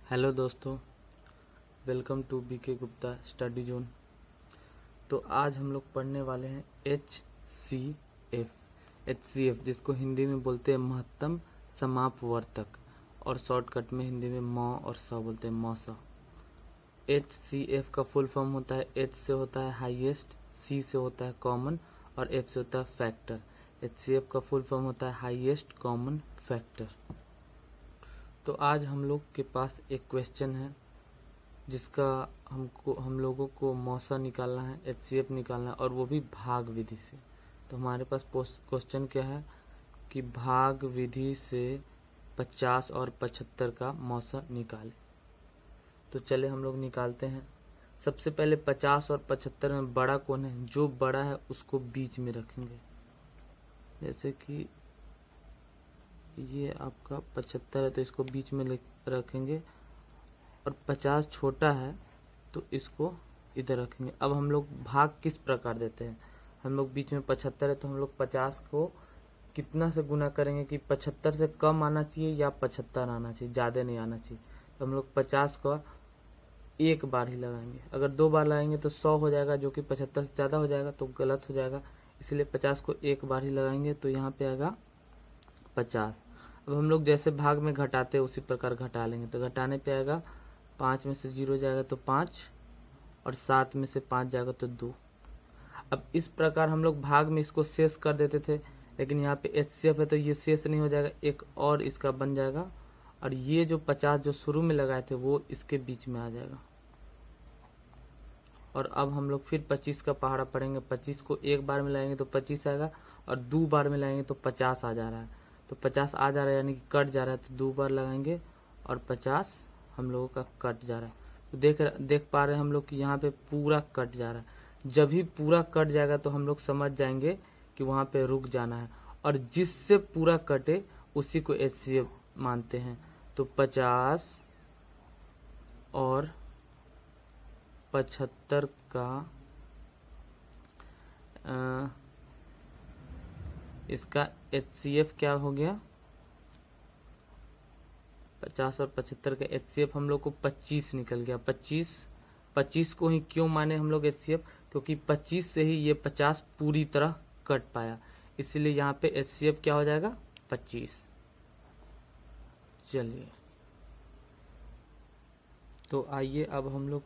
Hello दोस्तों, welcome to B K Gupta study zone. तो आज हम लोग पढ़ने वाले हैं HCF जिसको हिंदी में बोलते हैं महत्तम समापवर्तक और शॉर्टकट में हिंदी में म और स बोलते हैं मौस। HCF का फुल फॉर्म होता है H से होता है हाईएस्ट, C से होता है कॉमन और F से होता है फैक्टर। HCF का फुल फॉर्म होता है हाईएस्ट कॉमन फैक्टर। तो आज हम लोग के पास एक क्वेश्चन है जिसका हम लोगों को मौसा निकालना है, HCF निकालना है और वो भी भाग विधि से। तो हमारे पास क्वेश्चन क्या है कि भाग विधि से 50 और 75 का मौसा निकालें। तो चले हम लोग निकालते हैं। सबसे पहले 50 और 75 में बड़ा कौन है? जो बड़ा है उसको बीच में रखेंगे। जैसे कि ये आपका 75 है तो इसको बीच में रखेंगे और 50 छोटा है तो इसको इधर रखेंगे। अब हम लोग भाग किस प्रकार देते हैं? हम लोग बीच में 75 है तो हम लोग 50 को कितना से गुना करेंगे कि 75 से कम आना चाहिए या 75 आना चाहिए, ज़्यादा नहीं आना चाहिए। तो हम लोग 50 को एक बार ही लगाएंगे। अगर 2 बार लगाएंगे तो 100 हो जाएगा, जो कि 75 से ज़्यादा हो जाएगा तो गलत हो जाएगा। इसलिए 50 को एक बार ही लगाएंगे तो यहाँ पे आएगा 50। अब हम लोग जैसे भाग में घटाते हैं उसी प्रकार घटा लेंगे। तो घटाने पे आएगा 5 में से 0 जाएगा तो 5 और 7 में से 5 जाएगा तो 2। अब इस प्रकार हम लोग भाग में इसको शेष कर देते थे, लेकिन यहाँ पे HCF है तो ये शेष नहीं हो जाएगा, एक और इसका बन जाएगा और ये जो 50 जो शुरू में लगाए थे वो इसके बीच में आ जाएगा। और अब हम लोग फिर 25 का पहाड़ा पढ़ेंगे। 25 को एक बार में लाएंगे तो 25 आएगा और 2 बार में लाएंगे तो 50 आ जा रहा है। तो 50 आ जा रहा है यानी कि कट जा रहा है, तो 2 बार लगाएंगे और 50 हम लोगों का कट जा रहा है। तो देख पा रहे हैं हम लोग कि यहाँ पे पूरा कट जा रहा है। जब ही पूरा कट जाएगा तो हम लोग समझ जाएंगे कि वहाँ पे रुक जाना है, और जिससे पूरा कटे उसी को HCF मानते हैं। तो 50 और 75 का इसका HCF क्या हो गया? 50 और 75 का HCF हम लोग को 25 निकल गया। 25 को ही क्यों माने हम लोग HCF? क्योंकि 25 से ही ये 50 पूरी तरह कट पाया, इसलिए यहाँ पे HCF क्या हो जाएगा? 25। चलिए तो आइए अब हम लोग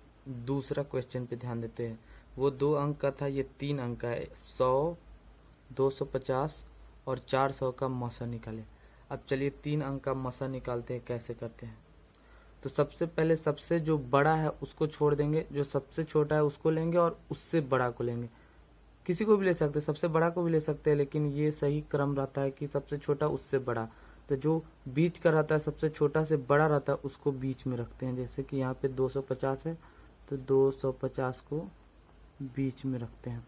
दूसरा क्वेश्चन पे ध्यान देते हैं। वो 2 अंक का था, ये 3 अंक का है। 100, 250 और 400 का मौसा निकाले। अब चलिए 3 अंक का मौसा निकालते हैं। कैसे करते हैं? तो सबसे पहले सबसे जो बड़ा है उसको छोड़ देंगे, जो सबसे छोटा है उसको लेंगे और उससे बड़ा को लेंगे। किसी को भी ले सकते हैं, सबसे बड़ा को भी ले सकते हैं, लेकिन ये सही क्रम रहता है कि सबसे छोटा उससे बड़ा। तो जो बीच का रहता है, सबसे छोटा से बड़ा रहता है, उसको बीच में रखते हैं। जैसे कि यहाँ पे 250 है तो 250 को बीच में रखते हैं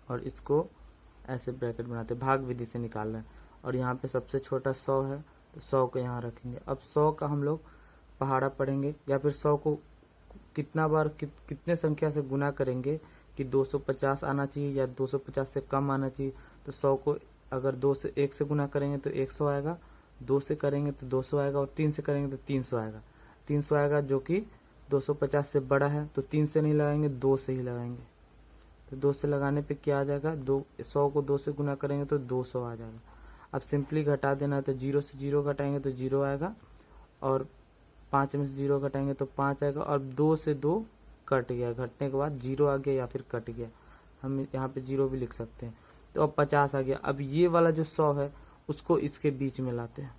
और इसको ऐसे ब्रैकेट बनाते हैं। भाग विधि से निकालना है। और यहाँ पे सबसे छोटा 100 है तो 100 को यहाँ रखेंगे। अब 100 का हम लोग पहाड़ा पढ़ेंगे, या फिर 100 को कितना बार कितने संख्या से गुना करेंगे कि 250 आना चाहिए या 250 से कम आना चाहिए। तो 100 को अगर 2 से 1 से गुना करेंगे तो 100 आएगा, 2 से करेंगे तो 200 आएगा और 3 से करेंगे तो 300 आएगा। 300 आएगा जो कि 250 से बड़ा है, तो 3 से नहीं लगाएंगे, 2 से ही लगाएंगे। तो 2 से लगाने पे क्या आ जाएगा? 100 को 2 से गुना करेंगे तो 200 आ जाएगा। अब सिंपली घटा देना है, तो 0 से 0 घटाएंगे तो 0 आएगा और 5 में से 0 घटाएंगे तो 5 आएगा और 2 से 2 कट गया। घटने के बाद 0 आ गया या फिर कट गया, हम यहाँ पे 0 भी लिख सकते हैं। तो अब 50 आ गया। अब ये वाला जो 100 है उसको इसके बीच में लाते हैं।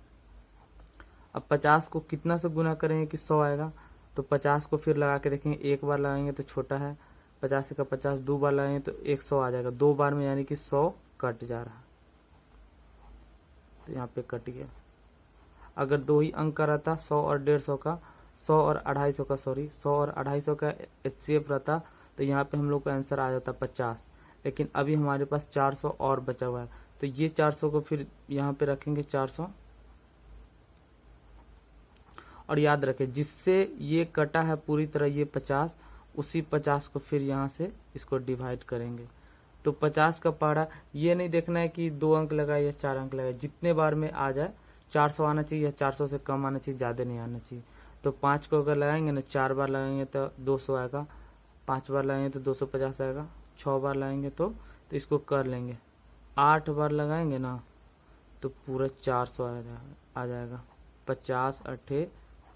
अब 50 को कितना से गुना करेंगे कि 100 आएगा? तो 50 को फिर लगा के देखेंगे, एक बार लगाएंगे तो छोटा है 50 का 50, 2 बार लगाएंगे तो 100 आ जाएगा। 2 बार में यानी कि 100 कट जा रहा है, तो यहाँ पे कट गया। अगर 2 ही अंक का रहता 100 और 150 का, 100 और 250 का, 100 और 250 का HCF रहता तो यहाँ पे हम लोग का आंसर आ जाता 50। लेकिन अभी हमारे पास 400 और बचा हुआ है, तो ये 400 को फिर यहाँ पे रखेंगे 400। और याद रखें जिससे ये कटा है पूरी तरह ये 50, उसी 50 को फिर यहाँ से इसको डिवाइड करेंगे। तो 50 का पहाड़ा ये नहीं देखना है कि 2 अंक लगाए या 4 अंक लगाए, जितने बार में आ जाए 400 आना चाहिए या 400 से कम आना चाहिए, ज़्यादा नहीं आना चाहिए। तो 5 को अगर लगाएंगे ना, 4 बार लगाएंगे तो 200 आएगा, 5 बार लगाएंगे तो 250 आएगा, 6 बार लगाएंगे तो इसको कर लेंगे, 8 बार लगाएंगे ना तो पूरा 400 आ जाएगा, 50 8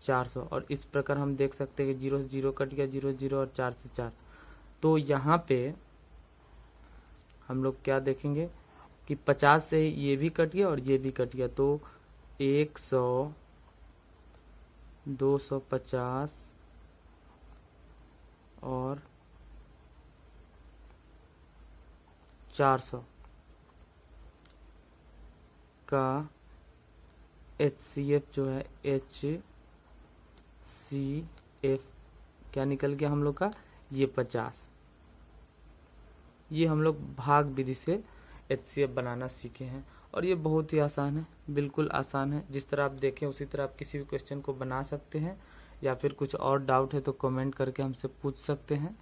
400। और इस प्रकार हम देख सकते हैं कि 0 से 0 कट गया, 0 0 और 4 से 4। तो यहाँ पे हम लोग क्या देखेंगे कि 50 से ये भी कट गया और ये भी कट गया, तो 100 250 और 400 का HCF जो है HCF क्या निकल गया हम लोग का, ये 50। ये हम लोग भाग विधि से HCF बनाना सीखे हैं और ये बहुत ही आसान है, बिल्कुल आसान है। जिस तरह आप देखें उसी तरह आप किसी भी क्वेश्चन को बना सकते हैं, या फिर कुछ और डाउट है तो कमेंट करके हमसे पूछ सकते हैं।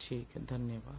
ठीक है, धन्यवाद।